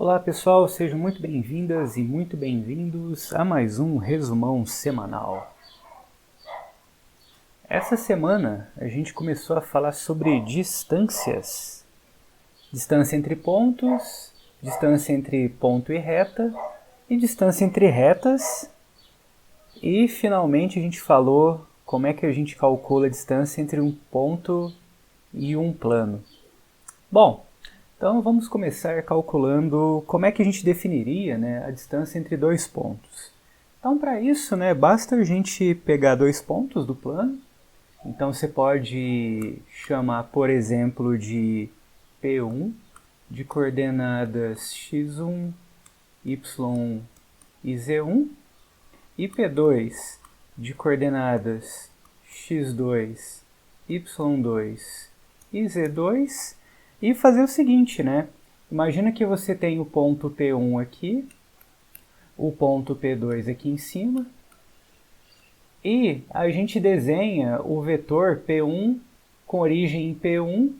Olá pessoal, sejam muito bem-vindas e muito bem-vindos a mais um resumão semanal. Essa semana a gente começou a falar sobre distâncias. Distância entre pontos, distância entre ponto e reta, e distância entre retas. E finalmente a gente falou como é que a gente calcula a distância entre um ponto e um plano. Bom, então vamos começar calculando como é que a gente definiria, a distância entre dois pontos. Então para isso, basta a gente pegar dois pontos do plano. Então você pode chamar, por exemplo, de P1 de coordenadas x1, y e z1 e P2 de coordenadas x2, y2 e z2 e fazer o seguinte, Imagina que você tem o ponto P1 aqui, o ponto P2 aqui em cima, e a gente desenha o vetor P1 com origem em P1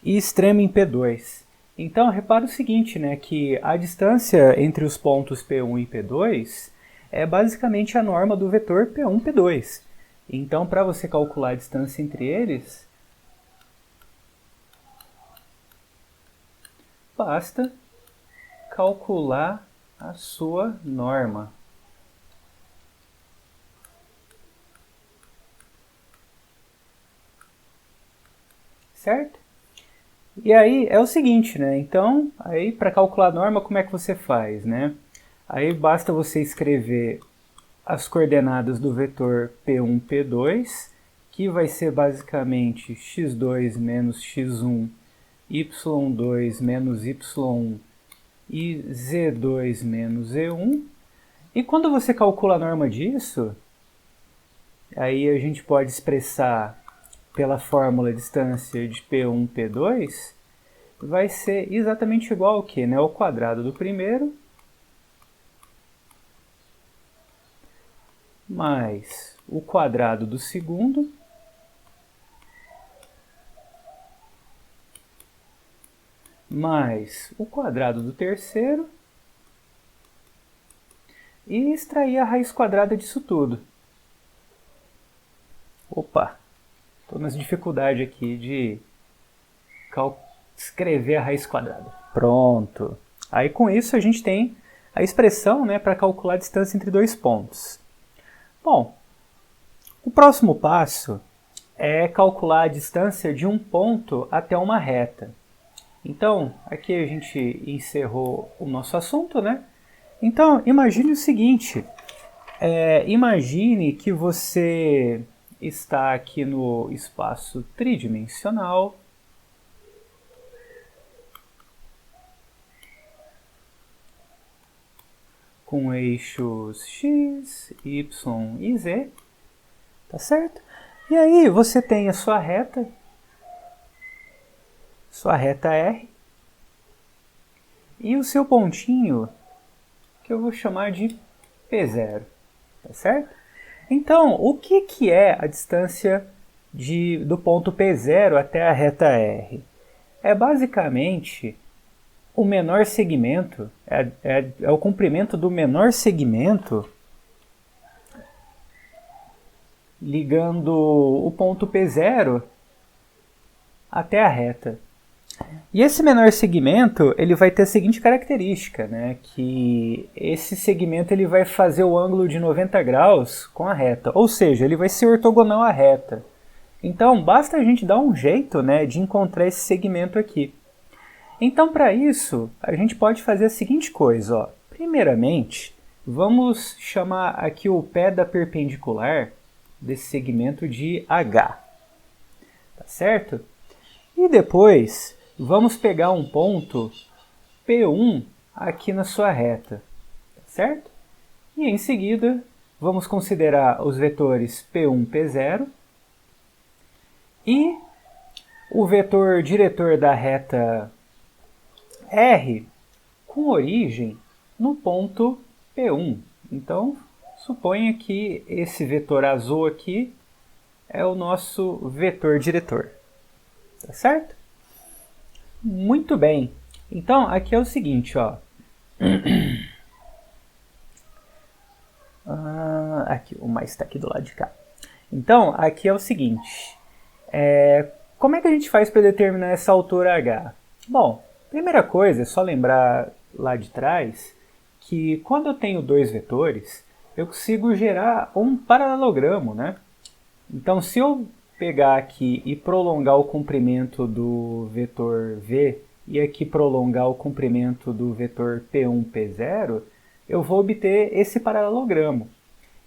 e extremo em P2. Então, repara o seguinte, que a distância entre os pontos P1 e P2 é basicamente a norma do vetor P1, P2. Então, para você calcular a distância entre eles, basta calcular a sua norma. Certo? E aí é o seguinte, Então, aí para calcular a norma, como é que você faz, Aí basta você escrever as coordenadas do vetor P1, P2, que vai ser basicamente x2 menos x1, y2 menos y1 e z2 menos z1. E quando você calcula a norma disso, aí a gente pode expressar pela fórmula distância de P1, P2, vai ser exatamente igual ao que? Ao quadrado do primeiro mais o quadrado do segundo mais o quadrado do terceiro e extrair a raiz quadrada disso tudo. Opa, estou nas dificuldades aqui de escrever a raiz quadrada. Pronto. Aí com isso a gente tem a expressão para calcular a distância entre dois pontos. Bom, o próximo passo é calcular a distância de um ponto até uma reta. Então, aqui a gente encerrou o nosso assunto, Então, imagine o seguinte, imagine que você está aqui no espaço tridimensional, com eixos x, y e z, tá certo? E aí você tem a sua reta R, e o seu pontinho, que eu vou chamar de P0, tá certo? Então, o que é a distância do ponto P0 até a reta R? É basicamente o menor segmento, é o comprimento do menor segmento ligando o ponto P0 até a reta. E esse menor segmento, ele vai ter a seguinte característica, que esse segmento ele vai fazer o ângulo de 90 graus com a reta, ou seja, ele vai ser ortogonal à reta. Então, basta a gente dar um jeito, de encontrar esse segmento aqui. Então, para isso, a gente pode fazer a seguinte coisa, Primeiramente, vamos chamar aqui o pé da perpendicular desse segmento de H, tá certo? E depois, vamos pegar um ponto P1 aqui na sua reta, tá certo? E em seguida, vamos considerar os vetores P1, P0 e o vetor diretor da reta R com origem no ponto P1. Então, suponha que esse vetor azul aqui é o nosso vetor diretor. Tá certo? Muito bem. Então, aqui é o seguinte, ó. Aqui, o mais está aqui do lado de cá. Então, aqui é o seguinte. Como é que a gente faz para determinar essa altura h? Bom, primeira coisa, é só lembrar lá de trás que quando eu tenho dois vetores, eu consigo gerar um paralelogramo, né? Então, se eu pegar aqui e prolongar o comprimento do vetor v e aqui prolongar o comprimento do vetor p1, p0, eu vou obter esse paralelogramo.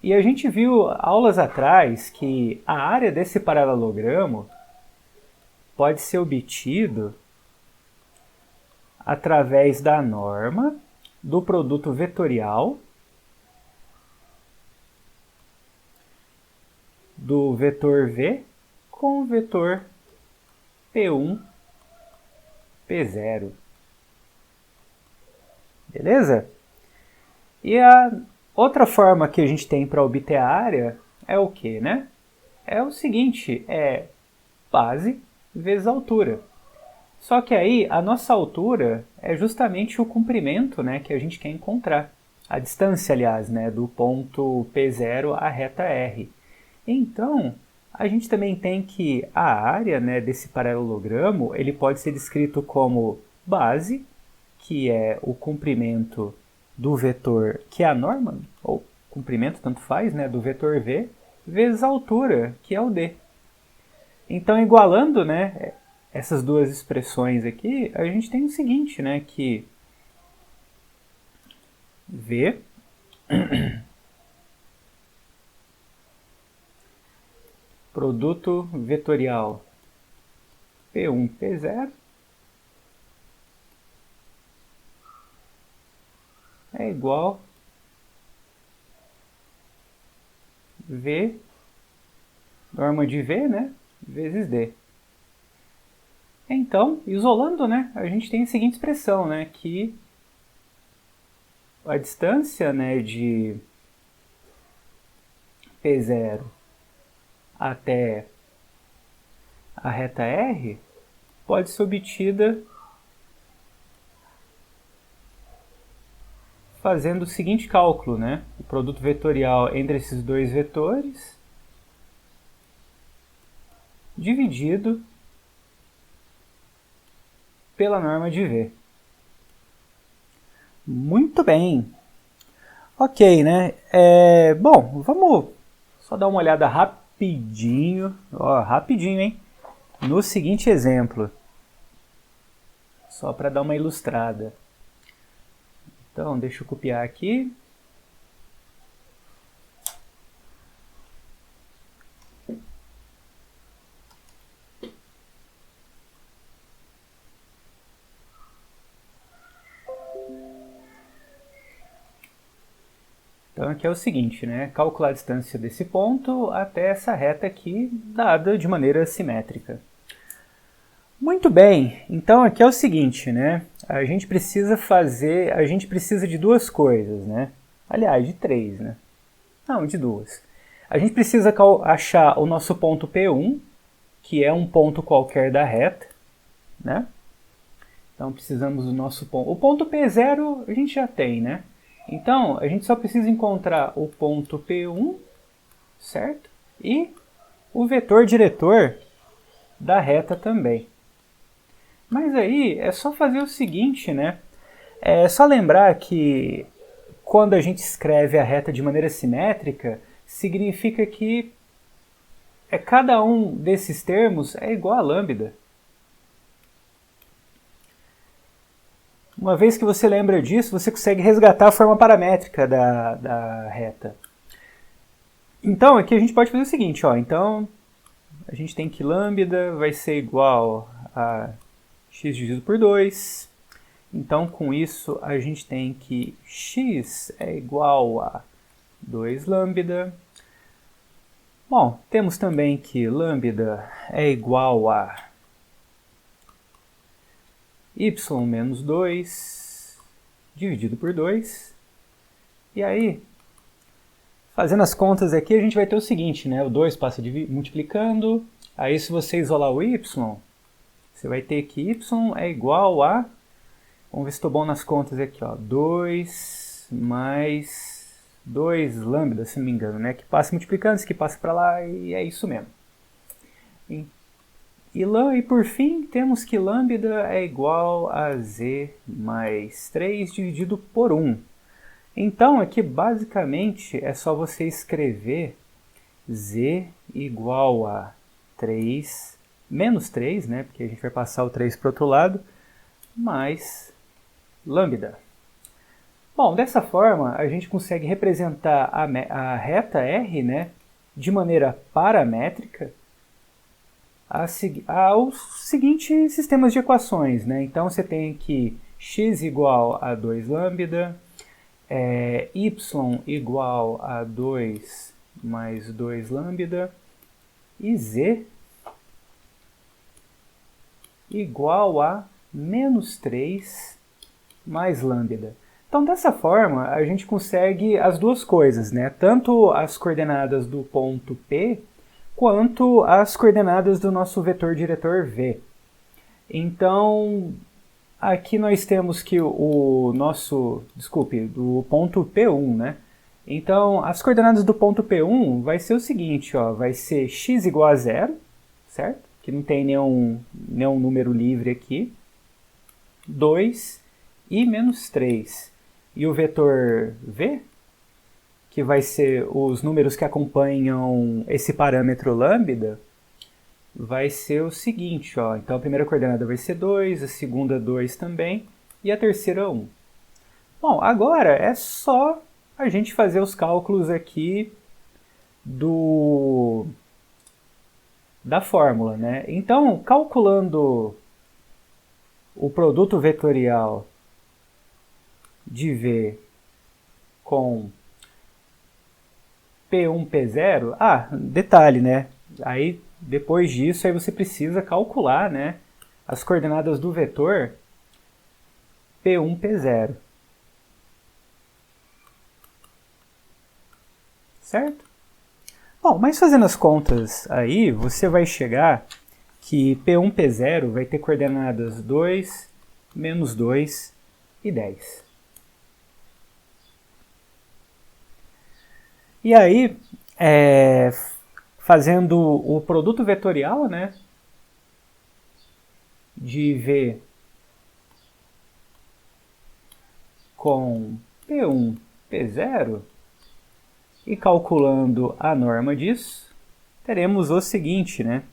E a gente viu aulas atrás que a área desse paralelogramo pode ser obtido através da norma do produto vetorial do vetor v com o vetor p1, p0. Beleza? E a outra forma que a gente tem para obter a área é o que, né? É o seguinte, é base vezes altura. Só que aí a nossa altura é justamente o comprimento, né, que a gente quer encontrar. A distância, aliás, né, do ponto P0 à reta R. Então, a gente também tem que a área, né, desse paralelogramo, ele pode ser descrito como base, que é o comprimento do vetor, que é a norma, ou comprimento, tanto faz, né, do vetor v, vezes a altura, que é o d. Então, igualando, né, essas duas expressões aqui, a gente tem o seguinte, né, que v produto vetorial p1, p0 é igual v, norma de v, né, vezes d. Então, isolando, né, a gente tem a seguinte expressão, né, que a distância, né, de P0 até a reta R pode ser obtida fazendo o seguinte cálculo, né, o produto vetorial entre esses dois vetores dividido pela norma de v. Muito bem. Ok, né? Bom, vamos só dar uma olhada rapidinho, rapidinho, hein? No seguinte exemplo. Só para dar uma ilustrada. Então, deixa eu copiar aqui. Então aqui é o seguinte, né? Calcular a distância desse ponto até essa reta aqui, dada de maneira simétrica. Muito bem, então aqui é o seguinte, né? A gente precisa de duas coisas, né? Aliás, de três, né? Não, de duas. A gente precisa achar o nosso ponto P1, que é um ponto qualquer da reta, né? Então precisamos do nosso ponto. O ponto P0 a gente já tem, né? Então, a gente só precisa encontrar o ponto P1, certo? E o vetor diretor da reta também. Mas aí é só fazer o seguinte, né? É só lembrar que quando a gente escreve a reta de maneira simétrica, significa que cada um desses termos é igual a lambda. Uma vez que você lembra disso, você consegue resgatar a forma paramétrica da reta. Então, aqui a gente pode fazer o seguinte, ó. Então, a gente tem que lambda vai ser igual a x dividido por 2. Então, com isso, a gente tem que x é igual a 2 lambda. Bom, temos também que lambda é igual a y menos 2 dividido por 2. E aí, fazendo as contas aqui, a gente vai ter o seguinte, né? O 2 passa multiplicando. Aí, se você isolar o y, você vai ter que y é igual a Vamos ver se estou bom nas contas aqui, ó. 2 mais 2 lambda, se não me engano, né? Que passa multiplicando, isso que passa para lá, e é isso mesmo. E por fim, temos que lambda é igual a z mais 3 dividido por 1. Então, aqui basicamente é só você escrever z igual a 3 menos 3, né? Porque a gente vai passar o 3 para o outro lado, mais lambda. Bom, dessa forma, a gente consegue representar a reta R, né, de maneira paramétrica aos seguintes sistemas de equações, né? Então, você tem aqui x igual a 2 lambda, y igual a 2 mais 2 lambda, e z igual a menos 3 mais lambda. Então, dessa forma, a gente consegue as duas coisas, né? Tanto as coordenadas do ponto P, quanto as coordenadas do nosso vetor diretor V. Então, aqui nós temos que do ponto P1, né? Então, as coordenadas do ponto P1 vai ser o seguinte, ó, vai ser x igual a 0, certo? Que não tem nenhum número livre aqui. 2 e menos 3. E o vetor V, que vai ser os números que acompanham esse parâmetro lambda, vai ser o seguinte, ó. Então a primeira coordenada vai ser 2, a segunda 2 também, e a terceira 1. Bom, agora é só a gente fazer os cálculos aqui da fórmula, né? Então, calculando o produto vetorial de V com P1, P0, detalhe, né? Aí, depois disso, aí você precisa calcular, né, as coordenadas do vetor P1, P0. Certo? Bom, mas fazendo as contas aí, você vai chegar que P1, P0 vai ter coordenadas 2, menos 2 e 10. E aí, fazendo o produto vetorial, né, de V com P1, P0, e calculando a norma disso, teremos o seguinte, né?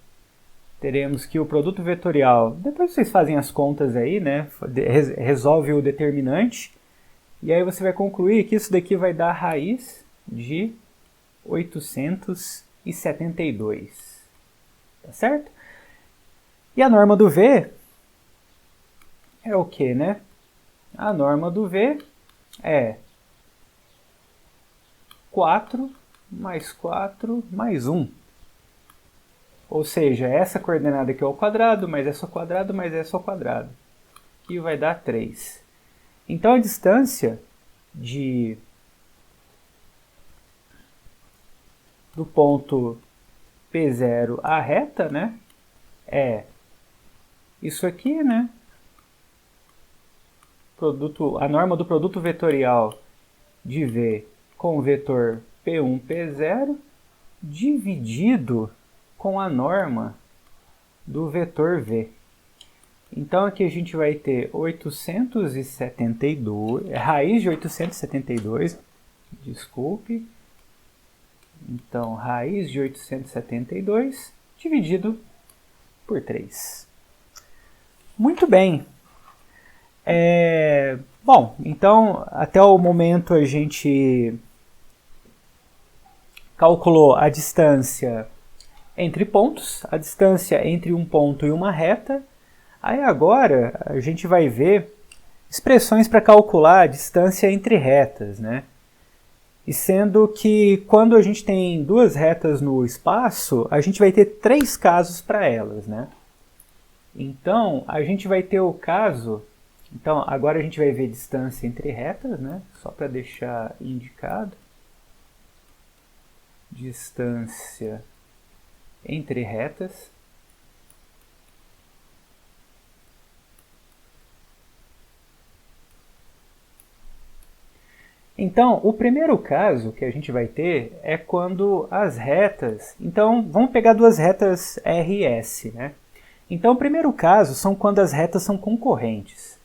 Teremos que o produto vetorial, depois vocês fazem as contas aí, né? Resolve o determinante, e aí você vai concluir que isso daqui vai dar raiz de 872. Tá certo? E a norma do V é o que, né? A norma do V é 4 mais 4 mais 1. Ou seja, essa coordenada aqui é ao quadrado, mais essa ao quadrado, mais essa ao quadrado. Que vai dar 3. Então a distância do ponto P0 à reta, né, é isso aqui, né? A norma do produto vetorial de V com o vetor P1, P0 dividido com a norma do vetor V. Então aqui a gente vai ter 872, raiz de 872, desculpe. Então, raiz de 872 dividido por 3. Muito bem. Bom, então, até o momento a gente calculou a distância entre pontos, a distância entre um ponto e uma reta. Aí agora a gente vai ver expressões para calcular a distância entre retas, né? E sendo que quando a gente tem duas retas no espaço, a gente vai ter 3 casos para elas, né? Então, a gente vai ter o caso... Então, agora a gente vai ver distância entre retas, né? Só para deixar indicado. Distância entre retas. Então, o primeiro caso que a gente vai ter é quando as retas... Então, vamos pegar duas retas R e S, né? Então, o primeiro caso são quando as retas são concorrentes.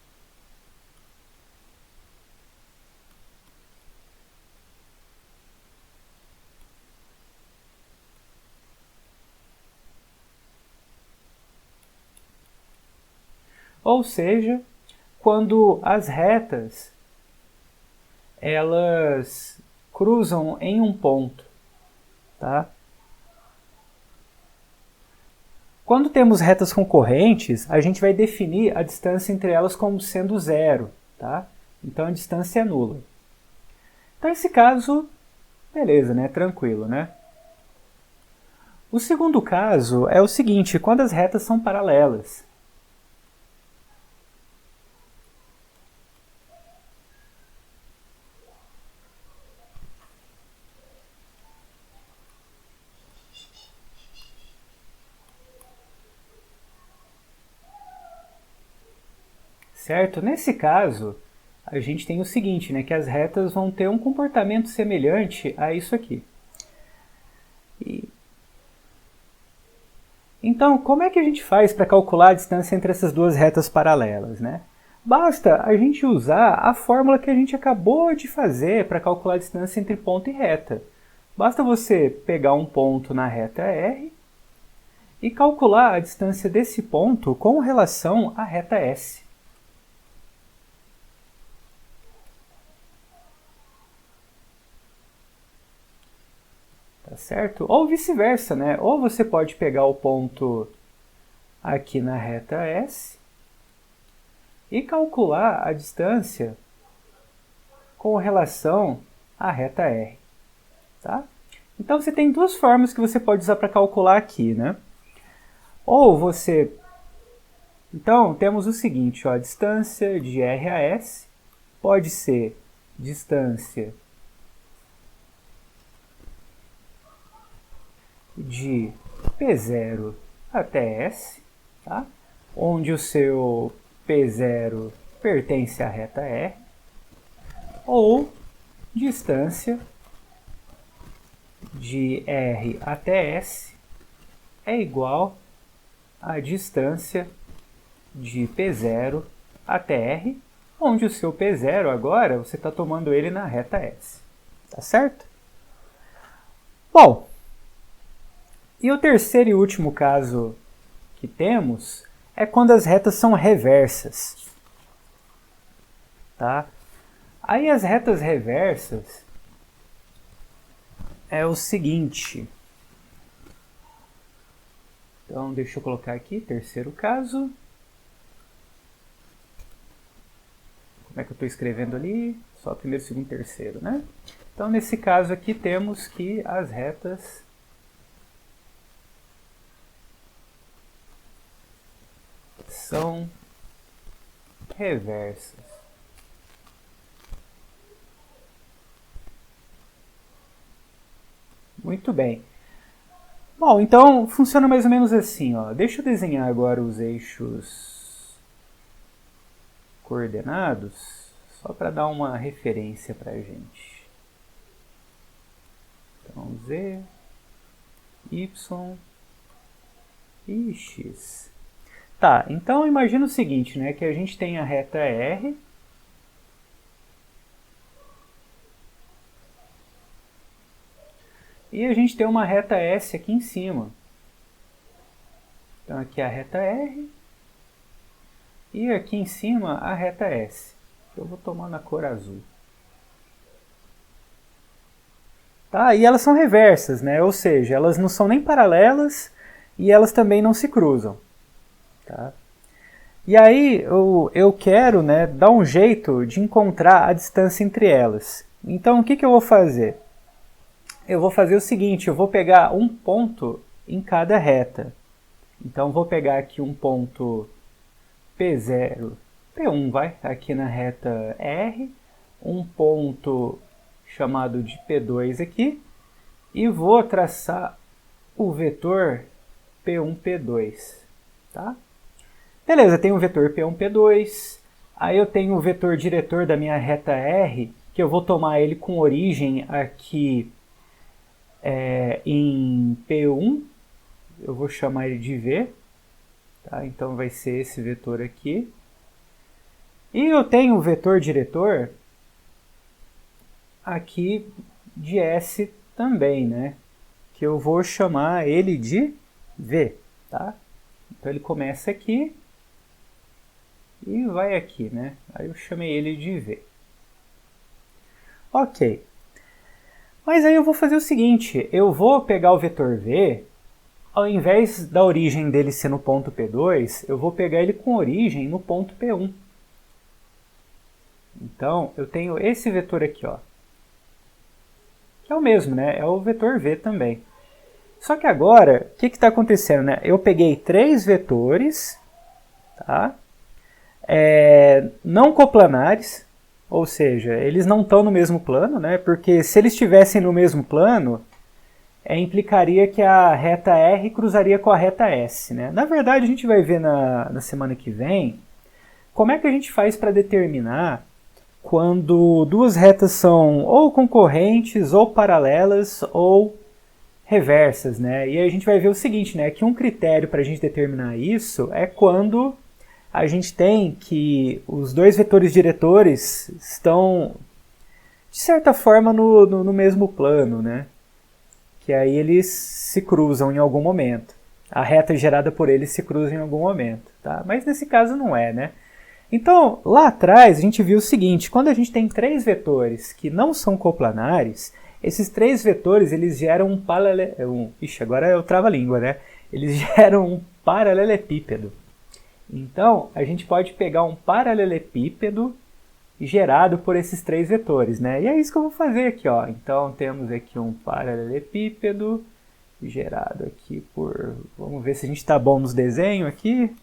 Ou seja, quando as retas elas cruzam em um ponto, tá? Quando temos retas concorrentes, a gente vai definir a distância entre elas como sendo zero, tá? Então a distância é nula. Então esse caso, beleza, né? Tranquilo, né? O segundo caso é o seguinte, quando as retas são paralelas. Certo? Nesse caso, a gente tem o seguinte, né, que as retas vão ter um comportamento semelhante a isso aqui. Então, como é que a gente faz para calcular a distância entre essas duas retas paralelas, né? Basta a gente usar a fórmula que a gente acabou de fazer para calcular a distância entre ponto e reta. Basta você pegar um ponto na reta R e calcular a distância desse ponto com relação à reta S. Tá certo? Ou vice-versa, né? Ou você pode pegar o ponto aqui na reta S e calcular a distância com relação à reta R. Tá? Então você tem duas formas que você pode usar para calcular aqui, né? Ou você... Então temos o seguinte, ó, a distância de R a S pode ser distância de P0 até S, tá? Onde o seu P0 pertence à reta R, ou distância de R até S é igual à distância de P0 até R, onde o seu P0 agora você está tomando ele na reta S. Tá certo? Bom, e o terceiro e último caso que temos é quando as retas são reversas. Tá? Aí as retas reversas é o seguinte. Então deixa eu colocar aqui, terceiro caso. Como é que eu estou escrevendo ali? Só primeiro, segundo, terceiro, né? Então nesse caso aqui temos que as retas são reversas. Muito bem. Bom, então funciona mais ou menos assim, ó. Deixa eu desenhar agora os eixos coordenados, só para dar uma referência para a gente. Então, Z, Y e X. Tá, então imagina o seguinte, né, que a gente tem a reta R, e a gente tem uma reta S aqui em cima. Então aqui é a reta R, e aqui em cima a reta S. Eu vou tomar na cor azul. Tá, e elas são reversas, né, ou seja, elas não são nem paralelas e elas também não se cruzam. Tá? E aí eu quero, né, dar um jeito de encontrar a distância entre elas. Então o que eu vou fazer? Eu vou fazer o seguinte, eu vou pegar um ponto em cada reta. Então vou pegar aqui um ponto P0, P1 vai, aqui na reta R, um ponto chamado de P2 aqui, e vou traçar o vetor P1, P2. Tá? Beleza, tenho o vetor P1, P2, aí eu tenho o vetor diretor da minha reta R, que eu vou tomar ele com origem aqui em P1, eu vou chamar ele de V, tá? Então vai ser esse vetor aqui. E eu tenho o vetor diretor aqui de S também, né? Que eu vou chamar ele de V, tá? Então ele começa aqui e vai aqui, né? Aí eu chamei ele de V. Ok. Mas aí eu vou fazer o seguinte, eu vou pegar o vetor V, ao invés da origem dele ser no ponto P2, eu vou pegar ele com origem no ponto P1. Então, eu tenho esse vetor aqui, ó, que é o mesmo, né? É o vetor V também. Só que agora, o que está acontecendo, né? Eu peguei 3 vetores, tá? Não coplanares, ou seja, eles não estão no mesmo plano, né? Porque se eles estivessem no mesmo plano, implicaria que a reta R cruzaria com a reta S, né? Na verdade, a gente vai ver na semana que vem como é que a gente faz para determinar quando duas retas são ou concorrentes, ou paralelas, ou reversas, né? E aí a gente vai ver o seguinte, né? Que um critério para a gente determinar isso é quando a gente tem que os dois vetores diretores estão, de certa forma, no mesmo plano, né? Que aí eles se cruzam em algum momento. A reta gerada por eles se cruza em algum momento, tá? Mas nesse caso não é, né? Então, lá atrás, a gente viu o seguinte, quando a gente tem 3 vetores que não são coplanares, esses 3 vetores, eles geram um paralelepípedo. Ixi, agora eu travo a língua, né? Eles geram um paralelepípedo. Então, a gente pode pegar um paralelepípedo gerado por esses 3 vetores, né? E é isso que eu vou fazer aqui, ó. Então, temos aqui um paralelepípedo gerado aqui por... Vamos ver se a gente está bom nos desenhos aqui.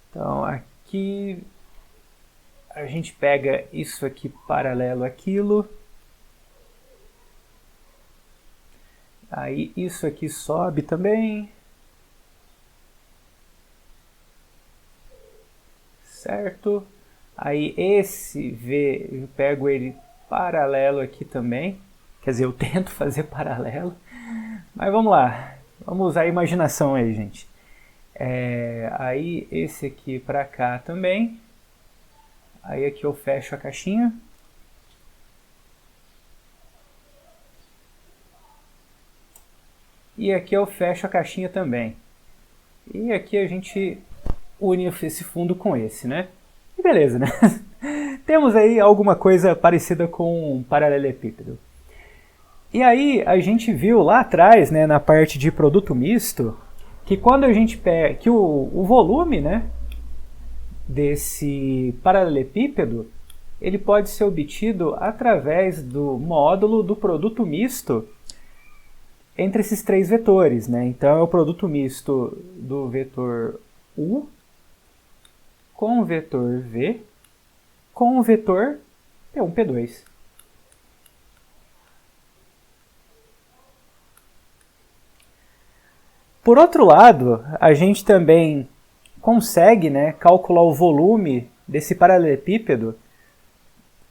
Então, aqui a gente pega isso aqui paralelo àquilo. Aí isso aqui sobe também. Certo? Aí esse V, eu pego ele paralelo aqui também. Quer dizer, eu tento fazer paralelo. Mas vamos lá. Vamos usar a imaginação aí, gente. Aí esse aqui para cá também. Aí aqui eu fecho a caixinha. E aqui eu fecho a caixinha também. E aqui a gente une esse fundo com esse, né? E beleza, né? Temos aí alguma coisa parecida com um paralelepípedo. E aí a gente viu lá atrás, né, na parte de produto misto, que quando a gente pega que o volume, né, desse paralelepípedo, ele pode ser obtido através do módulo do produto misto entre esses 3 vetores, né? Então é o produto misto do vetor U com o vetor V com o vetor P1, P2. Por outro lado, a gente também consegue, né, calcular o volume desse paralelepípedo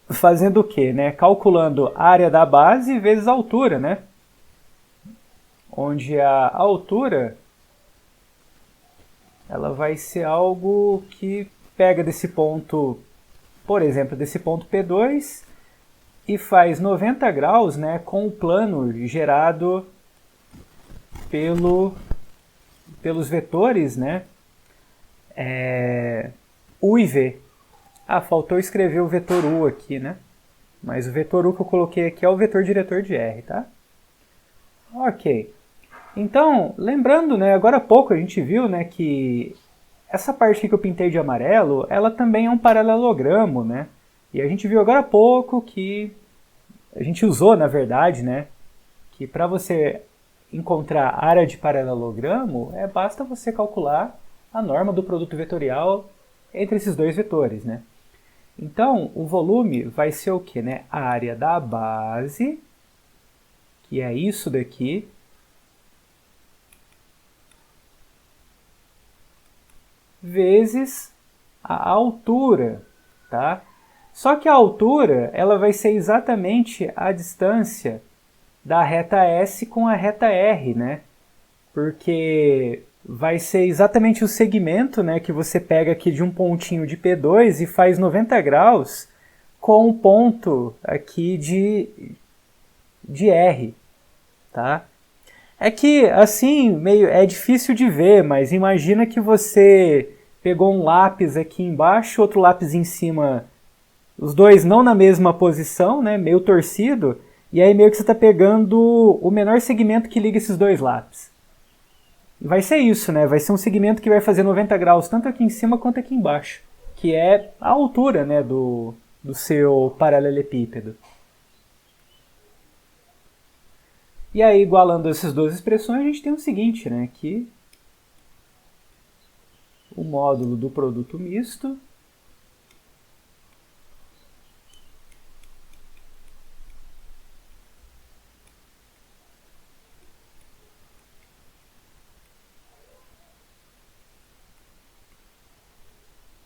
fazendo o quê? Né? Calculando a área da base vezes a altura, né? Onde a altura ela vai ser algo que pega desse ponto, por exemplo, desse ponto P2 e faz 90 graus, né, com o plano gerado pelos vetores, né, U e V. Ah, faltou escrever o vetor U aqui, né? Mas o vetor U que eu coloquei aqui é o vetor diretor de R, tá? Ok. Então, lembrando, né, agora há pouco a gente viu, né, que essa parte aqui que eu pintei de amarelo, ela também é um paralelogramo, né? E a gente viu agora há pouco que a gente usou, na verdade, né, que para você encontrar a área de paralelogramo, basta você calcular a norma do produto vetorial entre esses dois vetores, né? Então, o volume vai ser o quê, né? A área da base, que é isso daqui, vezes a altura, tá? Só que a altura ela vai ser exatamente a distância da reta S com a reta R, né? Porque vai ser exatamente o segmento, né, que você pega aqui de um pontinho de P2 e faz 90 graus com um ponto aqui de R, tá? É que, assim, meio é difícil de ver, mas imagina que você pegou um lápis aqui embaixo, outro lápis em cima, os dois não na mesma posição, né, meio torcido, e aí meio que você está pegando o menor segmento que liga esses dois lápis. Vai ser isso, né? Vai ser um segmento que vai fazer 90 graus tanto aqui em cima quanto aqui embaixo, que é a altura, né, do seu paralelepípedo. E aí, igualando essas duas expressões, a gente tem o seguinte, né, que o módulo do produto misto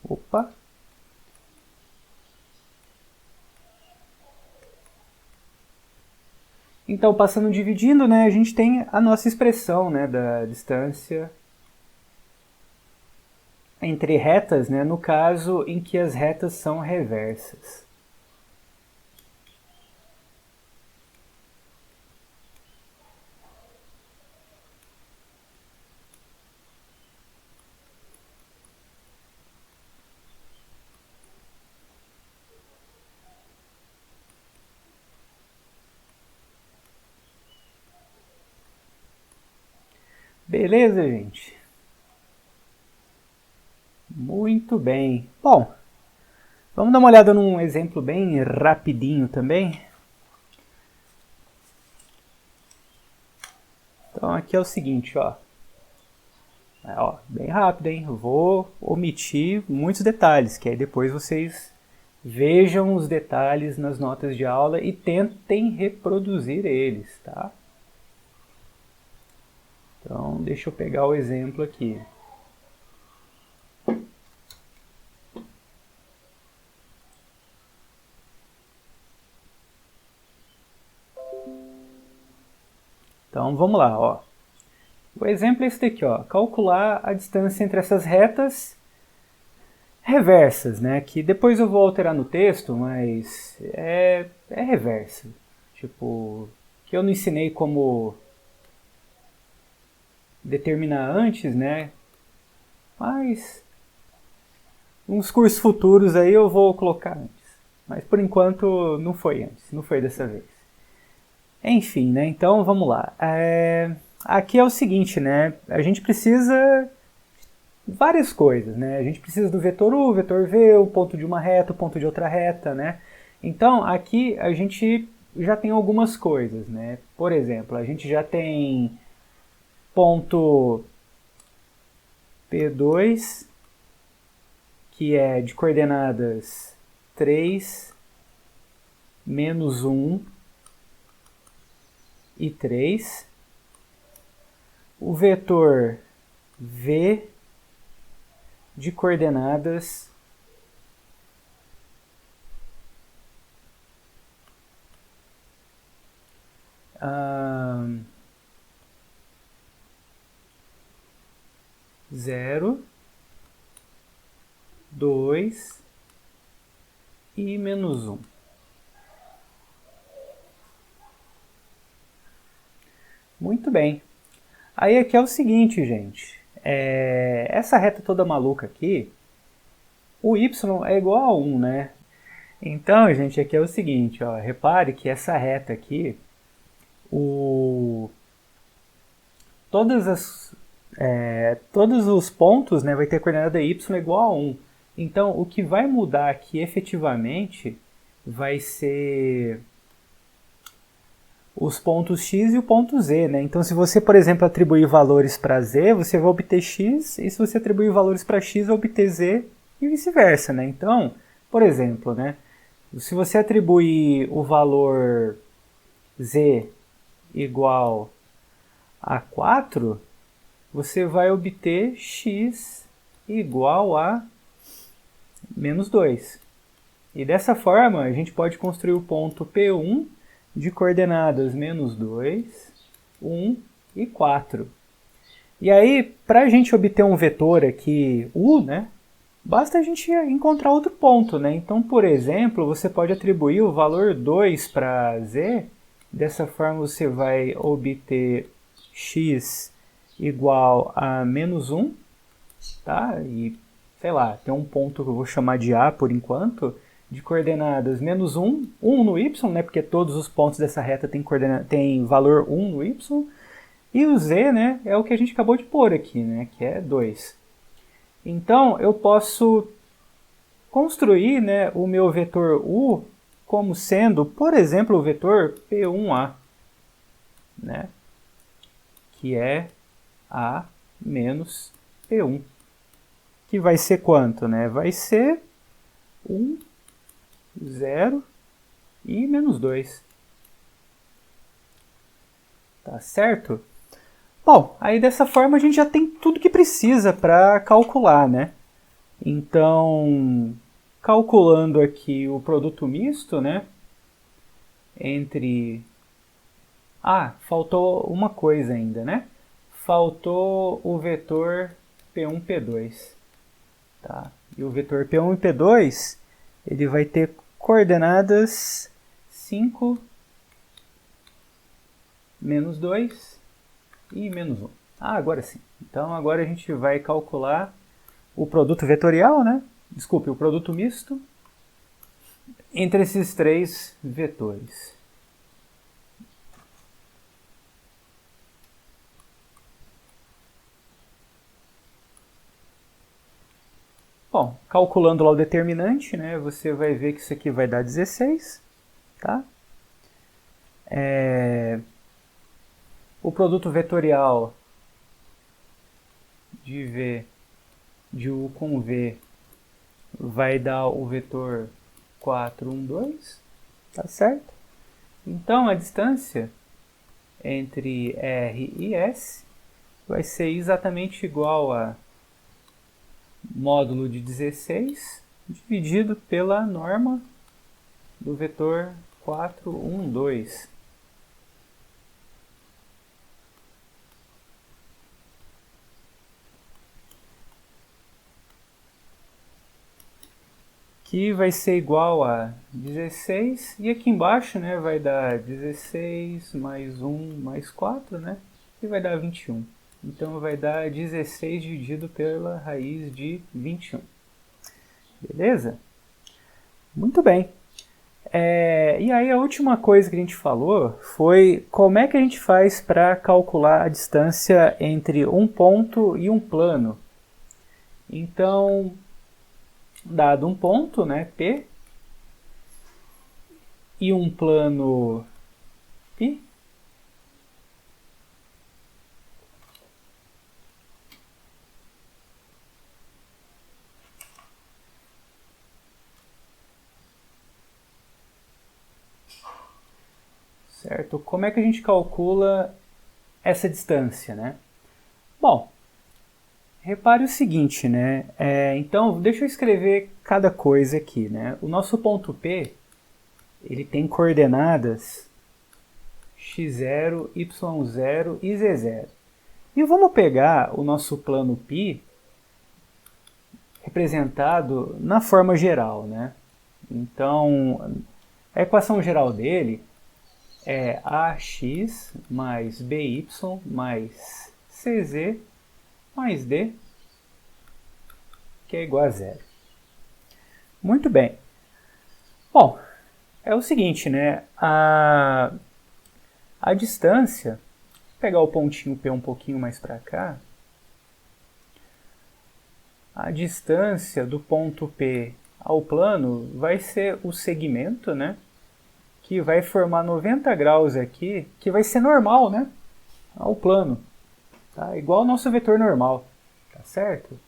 Opa! Então, passando dividindo, né, a gente tem a nossa expressão, né, da distância entre retas, né, no caso em que as retas são reversas. Beleza, gente? Muito bem. Bom, vamos dar uma olhada num exemplo bem rapidinho também. Então aqui é o seguinte, ó. Bem rápido, hein? Eu vou omitir muitos detalhes, que aí depois vocês vejam os detalhes nas notas de aula e tentem reproduzir eles, tá? Então, deixa eu pegar o exemplo aqui. Então, vamos lá, ó. O exemplo é esse daqui, ó. Calcular a distância entre essas retas reversas, né? Que depois eu vou alterar no texto, mas é reversa. Tipo, que eu não ensinei como determinar antes, né? Mas uns cursos futuros aí eu vou colocar antes. Mas por enquanto não foi antes, não foi dessa vez. Enfim, né? Então vamos lá. Aqui é o seguinte, né? A gente precisa várias coisas, né? A gente precisa do vetor U, vetor V, o ponto de uma reta, o ponto de outra reta, né? Então aqui a gente já tem algumas coisas, né? Por exemplo, a gente já tem ponto P2, que é de coordenadas 3, menos 1 e 3. O vetor V de coordenadas 0, 2 e menos 1. Muito bem. Aí aqui é o seguinte, gente. Essa reta toda maluca aqui, o y é igual a 1, né? Então, gente, aqui é o seguinte, ó, repare que essa reta aqui, todos os pontos, né, vai ter a coordenada y igual a 1. Então, o que vai mudar aqui efetivamente vai ser os pontos x e o ponto z, né? Então, se você, por exemplo, atribuir valores para z, você vai obter x, e se você atribuir valores para x, vai obter z, e vice-versa, né? Então, por exemplo, né, se você atribuir o valor z igual a 4, você vai obter x igual a menos 2. E dessa forma, a gente pode construir o ponto P1 de coordenadas menos 2, 1 e 4. E aí, para a gente obter um vetor aqui, U, né, basta a gente encontrar outro ponto, né? Então, por exemplo, você pode atribuir o valor 2 para Z. Dessa forma, você vai obter x igual a menos 1, tá? E, sei lá, tem um ponto que eu vou chamar de A por enquanto, de coordenadas menos 1, 1 no y, né? Porque todos os pontos dessa reta têm valor 1 no y. E o z, né, é o que a gente acabou de pôr aqui, né, que é 2. Então, eu posso construir, né, o meu vetor u como sendo, por exemplo, o vetor P1A, né, que é A menos P1. Que vai ser quanto? Né? Vai ser 1, 0 e menos 2. Tá certo? Bom, aí dessa forma a gente já tem tudo que precisa para calcular, né? Então, calculando aqui o produto misto, né? Entre... Ah, faltou uma coisa ainda, né? Faltou o vetor P1, P2. Tá? E o vetor P1 e P2, ele vai ter coordenadas 5, menos 2 e menos 1. Ah, agora sim. Então agora a gente vai calcular o produto vetorial, né? Desculpe, o produto misto entre esses três vetores. Bom, calculando lá o determinante, né, você vai ver que isso aqui vai dar 16, tá? O produto vetorial de V, de U com V, vai dar o vetor 4, 1, 2, tá certo? Então, a distância entre R e S vai ser exatamente igual a módulo de 16 dividido pela norma do vetor 4, 1, 2. Que vai ser igual a 16, e aqui embaixo, né, vai dar 16 mais 1 mais 4, né, e vai dar 21. Então vai dar 16 dividido pela raiz de 21. Beleza? Muito bem. E aí a última coisa que a gente falou foi como é que a gente faz para calcular a distância entre um ponto e um plano. Então, dado um ponto, né, P, e um plano π, certo? Como é que a gente calcula essa distância, né? Bom, repare o seguinte, né? Então, deixa eu escrever cada coisa aqui, né? O nosso ponto P, ele tem coordenadas x0, y0 e z0. E vamos pegar o nosso plano π representado na forma geral, né? Então, a equação geral dele é ax mais by mais cz mais d, que é igual a zero. Muito bem. Bom, é o seguinte, né? A distância, vou pegar o pontinho P um pouquinho mais para cá, a distância do ponto P ao plano vai ser o segmento, né? Que vai formar 90 graus aqui, que vai ser normal, né? Ao plano. Tá? Igual ao nosso vetor normal. Tá certo?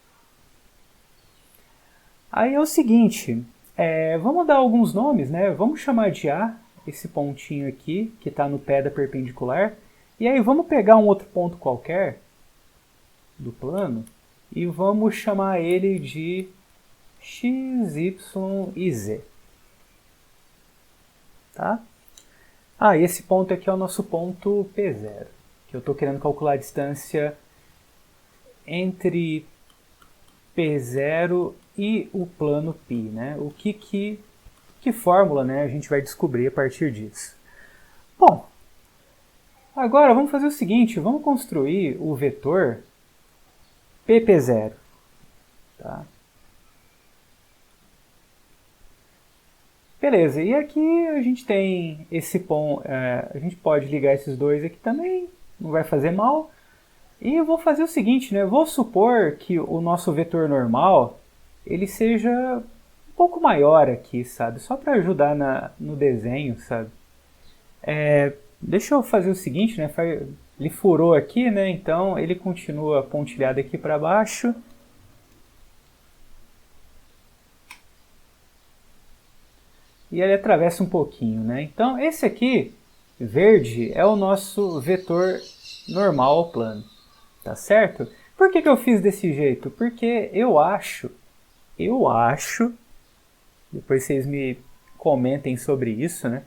Aí é o seguinte, vamos dar alguns nomes, né? Vamos chamar de A, esse pontinho aqui, que está no pé da perpendicular. E aí vamos pegar um outro ponto qualquer do plano e vamos chamar ele de x, y e z. tá? Ah, e esse ponto aqui é o nosso ponto P0, que eu estou querendo calcular a distância entre P0 e o plano π, né? Que fórmula, né, a gente vai descobrir a partir disso. Bom, agora vamos fazer o seguinte, vamos construir o vetor pp0. Tá? Beleza, e aqui a gente tem esse ponto, a gente pode ligar esses dois aqui também, não vai fazer mal. E eu vou fazer o seguinte, né? Vou supor que o nosso vetor normal ele seja um pouco maior aqui, sabe? Só para ajudar no desenho, sabe? Deixa eu fazer o seguinte, né? Ele furou aqui, né? Então ele continua pontilhado aqui para baixo. E ele atravessa um pouquinho, né? Então esse aqui, verde, é o nosso vetor normal ao plano. Tá certo? Por que eu fiz desse jeito? Porque eu acho, depois vocês me comentem sobre isso, né?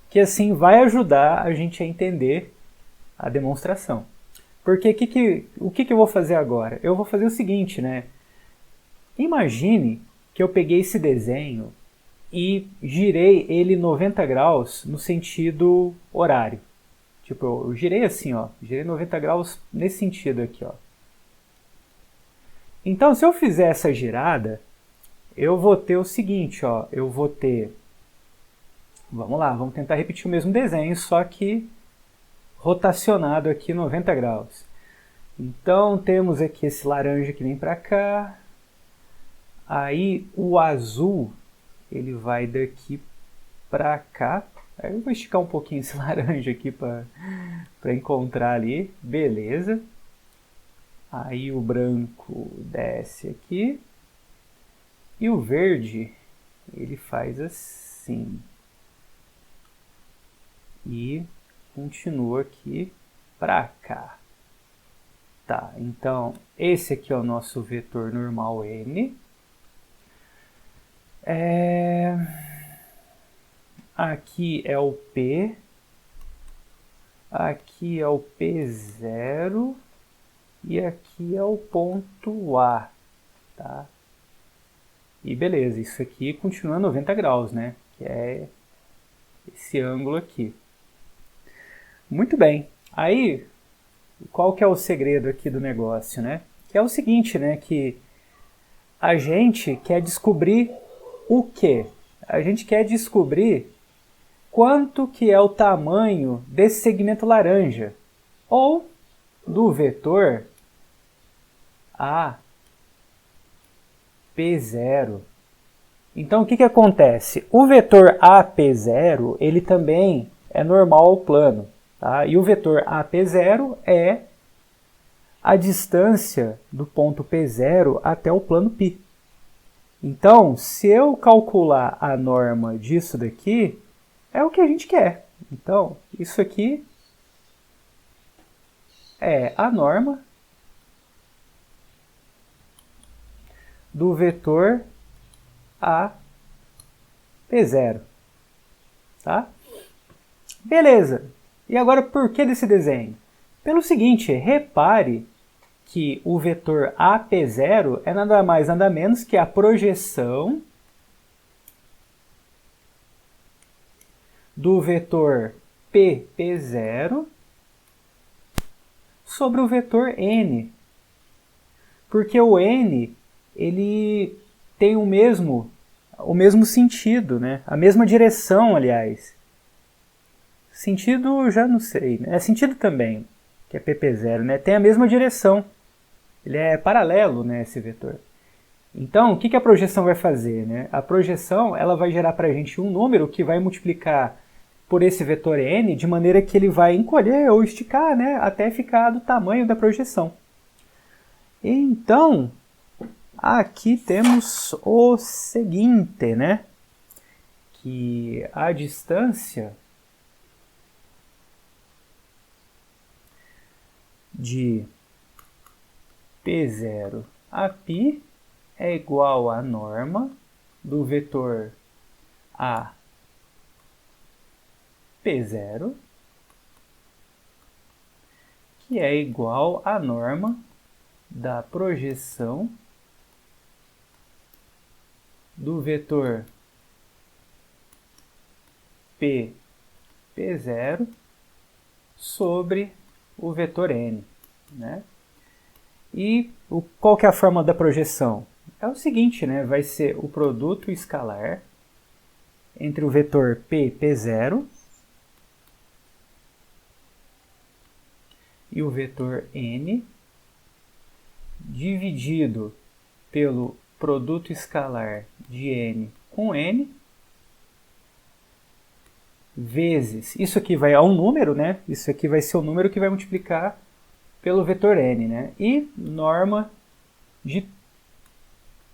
Que assim vai ajudar a gente a entender a demonstração. Porque o que eu vou fazer agora? Eu vou fazer o seguinte, né? Imagine que eu peguei esse desenho e girei ele 90 graus no sentido horário. Tipo, eu girei assim, ó. Girei 90 graus nesse sentido aqui, ó. Então, se eu fizer essa girada, eu vou ter o seguinte, ó. Eu vou ter... Vamos lá, vamos tentar repetir o mesmo desenho, só que rotacionado aqui 90 graus. Então, temos aqui esse laranja que vem para cá. Aí, o azul, ele vai daqui para cá. Aí eu vou esticar um pouquinho esse laranja aqui para encontrar ali. Beleza. Aí o branco desce aqui. E o verde, ele faz assim. E continua aqui para cá. Tá, então esse aqui é o nosso vetor normal N. Aqui é o P, aqui é o P0 e aqui é o ponto A, tá? E beleza, isso aqui continua 90 graus, né? Que é esse ângulo aqui. Muito bem, aí qual que é o segredo aqui do negócio, né? Que é o seguinte, né? Que a gente quer descobrir o quê? A gente quer descobrir quanto que é o tamanho desse segmento laranja, ou do vetor AP0. Então o que acontece? O vetor AP0 ele também é normal ao plano, tá? E o vetor AP0 é a distância do ponto P0 até o plano π. Então, se eu calcular a norma disso daqui, é o que a gente quer. Então, isso aqui é a norma do vetor AP0. Tá? Beleza. E agora, por que desse desenho? Pelo seguinte, repare que o vetor AP0 é nada mais nada menos que a projeção do vetor PP0 sobre o vetor N. Porque o N ele tem o mesmo sentido, né? A mesma direção, aliás. Sentido, já não sei. Né? É sentido também, que é PP0, né? Tem a mesma direção. Ele é paralelo, né, esse vetor. Então, o que a projeção vai fazer? Né? A projeção ela vai gerar para a gente um número que vai multiplicar por esse vetor n, de maneira que ele vai encolher ou esticar, né, até ficar do tamanho da projeção. Então, aqui temos o seguinte, né, que a distância de P0 a π é igual à norma do vetor A P0, que é igual à norma da projeção do vetor P0 sobre o vetor n, né? E qual que é a forma da projeção? É o seguinte, né? Vai ser o produto escalar entre o vetor P0 e o vetor n dividido pelo produto escalar de n com n vezes, isso aqui vai a um número, né? Isso aqui vai ser o número que vai multiplicar pelo vetor n, né? E norma de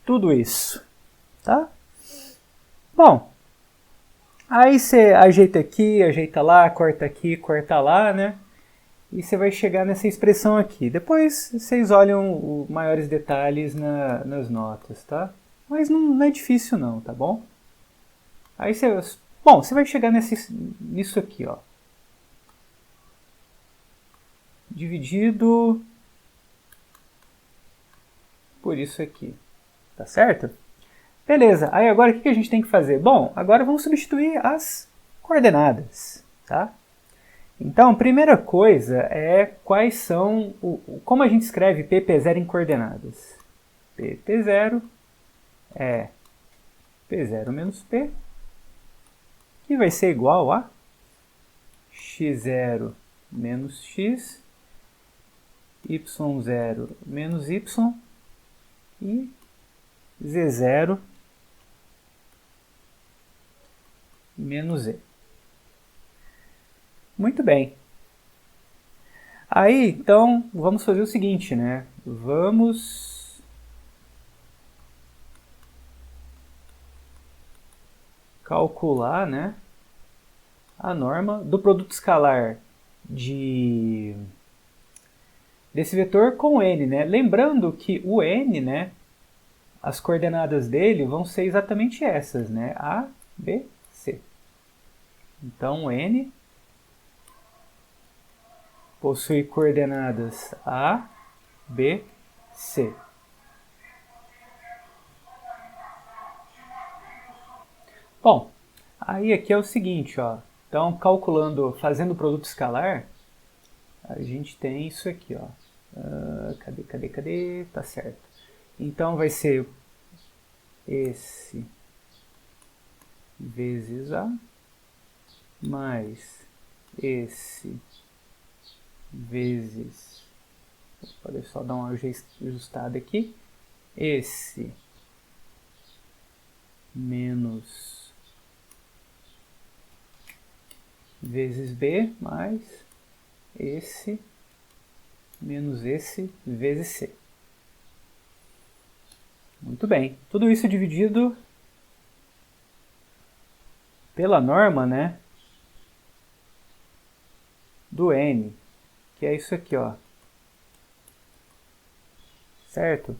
tudo isso, tá? Bom, aí você ajeita aqui, ajeita lá, aqui, corta lá, né? E você vai chegar nessa expressão aqui. Depois vocês olham maiores detalhes nas notas, tá? Mas não é difícil não, tá bom? Aí você vai chegar nisso aqui, ó. Dividido por isso aqui, tá certo? Beleza, aí agora o que a gente tem que fazer? Bom, agora vamos substituir as coordenadas, tá? Então, a primeira coisa é quais são, como a gente escreve P0 em coordenadas. P0 é P0 menos P, que vai ser igual a x0 menos x, y0 menos y e z0 menos z. Muito bem. Aí, então, vamos fazer o seguinte, né? Vamos calcular, né, a norma do produto escalar desse vetor com o n, né? Lembrando que o n, né, as coordenadas dele vão ser exatamente essas, né? A, B, C. Então, n possui coordenadas A, B, C. Bom, aí aqui é o seguinte, ó. Então, fazendo o produto escalar, a gente tem isso aqui, ó. Cadê? Tá certo. Então, vai ser esse vezes A mais esse vezes, deixa eu só dar uma ajustada aqui, esse menos vezes B mais esse menos esse vezes C. Muito bem, tudo isso dividido pela norma, né, do n, que é isso aqui, ó. Certo?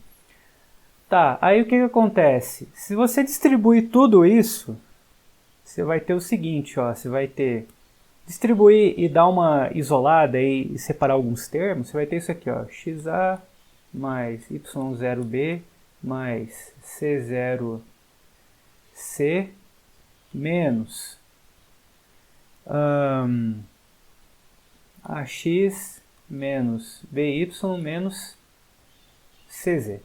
Tá, aí o que acontece? Se você distribuir tudo isso, você vai ter o seguinte, ó, você vai ter distribuir e dar uma isolada e separar alguns termos, você vai ter isso aqui, ó, xa mais y0b mais c0c menos ax menos by menos cz.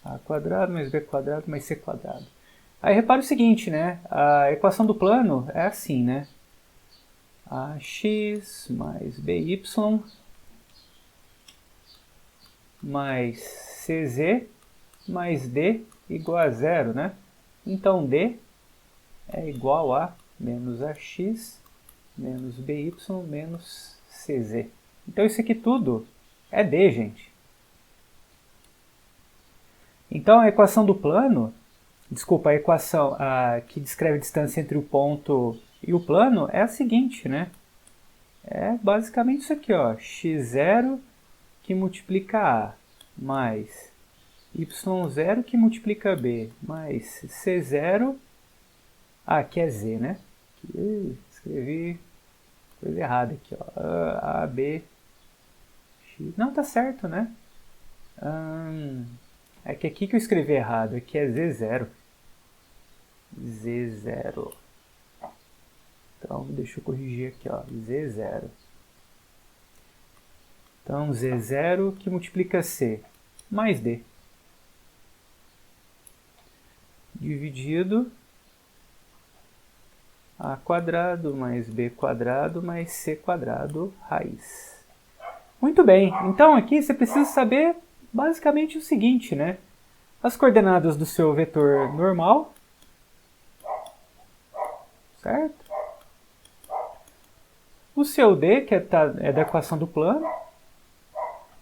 A quadrado mais b quadrado mais c quadrado. Aí repara o seguinte, né? A equação do plano é assim, né? Ax mais by mais cz mais d igual a zero, né? Então d é igual a menos ax menos by menos cz. Então isso aqui tudo é d, gente. Então a equação do plano, desculpa, a equação que descreve a distância entre o ponto e o plano é a seguinte, né? É é basicamente isso aqui, ó, x0 que multiplica A, mais y0 que multiplica B, mais C0, aqui é Z, né? Aqui, escrevi coisa errada aqui, ó, A, B, X, não, tá certo, né? É que aqui que eu escrevi errado, aqui é Z0. Z0. Então, deixa eu corrigir aqui, ó, Z0. Então, Z0 que multiplica C, mais D. Dividido A quadrado mais B quadrado mais C quadrado raiz. Muito bem, então aqui você precisa saber basicamente o seguinte, né? As coordenadas do seu vetor normal, certo? O seu D, que é da equação do plano.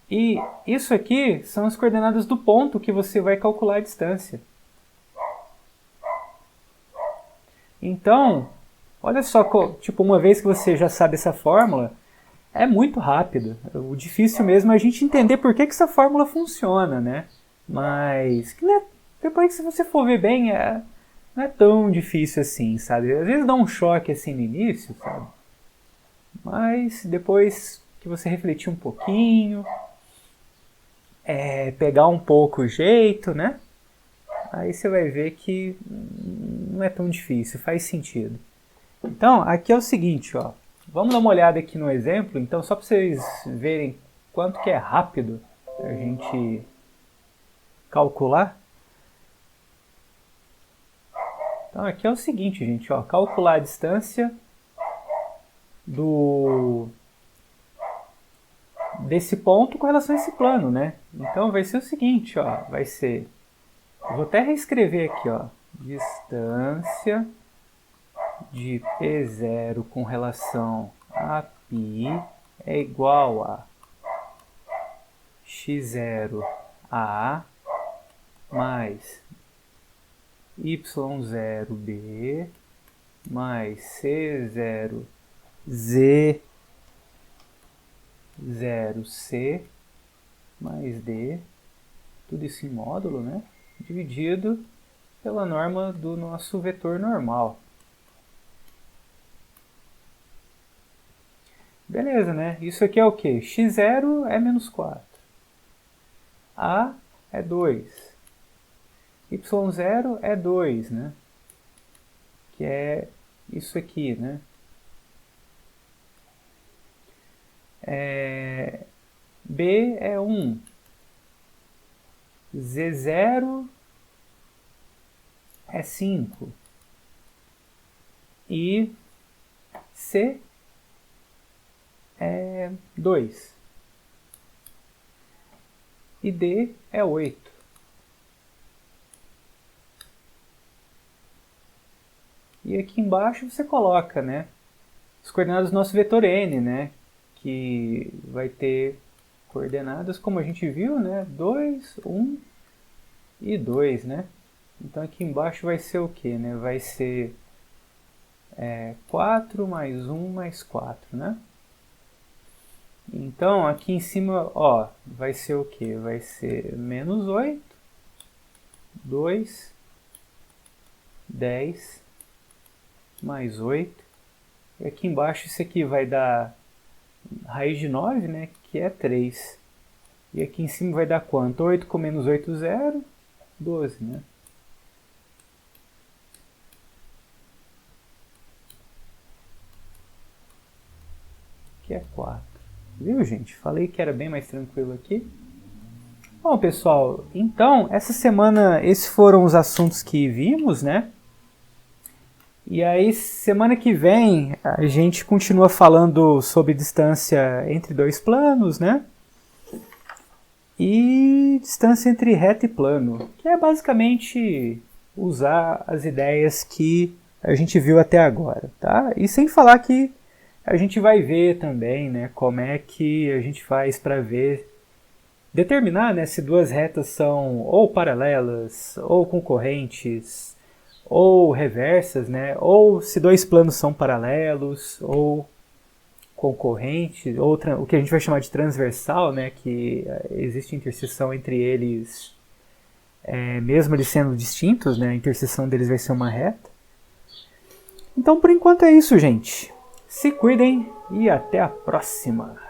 E isso aqui são as coordenadas do ponto que você vai calcular a distância. Então, olha só, tipo, uma vez que você já sabe essa fórmula, é muito rápido. O difícil mesmo é a gente entender por que essa fórmula funciona, né? Mas, depois que você for ver bem, não é tão difícil assim, sabe? Às vezes dá um choque assim no início, sabe? Mas depois que você refletir um pouquinho, pegar um pouco o jeito, né? Aí você vai ver que não é tão difícil, faz sentido. Então, aqui é o seguinte, ó. Vamos dar uma olhada aqui no exemplo, então, só para vocês verem quanto que é rápido a gente calcular. Então, aqui é o seguinte, gente, ó. Calcular a distância desse ponto com relação a esse plano, né? Então, vai ser o seguinte, ó. Vai ser... Vou até reescrever aqui, ó. Distância de P0 com relação a π é igual a x0 a mais y0b mais c0 z0c mais d, tudo isso em módulo, né? Dividido pela norma do nosso vetor normal. Beleza, né? Isso aqui é o quê? x0 é menos 4. A é 2. y0 é 2, né? Que é isso aqui, né? B é 1. Z0 é 5. E C é 2. E D é 8. E aqui embaixo você coloca, né, as coordenadas do nosso vetor N, né, que vai ter coordenadas, como a gente viu, né, 2, 1 e 2, né. Então aqui embaixo vai ser o que, né? Vai ser 4 mais 1 mais 4, né? Então aqui em cima, ó, vai ser o que? Vai ser menos 8, 2, 10, mais 8. E aqui embaixo isso aqui vai dar raiz de 9, né? Que é 3. E aqui em cima vai dar quanto? 8 com menos 8, 0, 12, né? Que é 4. Viu, gente? Falei que era bem mais tranquilo aqui. Bom, pessoal, então, essa semana esses foram os assuntos que vimos, né? E aí, semana que vem, a gente continua falando sobre distância entre dois planos, né? E distância entre reta e plano, que é basicamente usar as ideias que a gente viu até agora, tá? E sem falar que a gente vai ver também, né, como é que a gente faz para determinar, né, se duas retas são ou paralelas, ou concorrentes, ou reversas, né, ou se dois planos são paralelos, ou concorrente, o que a gente vai chamar de transversal, né, que existe interseção entre eles, mesmo eles sendo distintos, né, a interseção deles vai ser uma reta. Então, por enquanto é isso, gente. Se cuidem e até a próxima!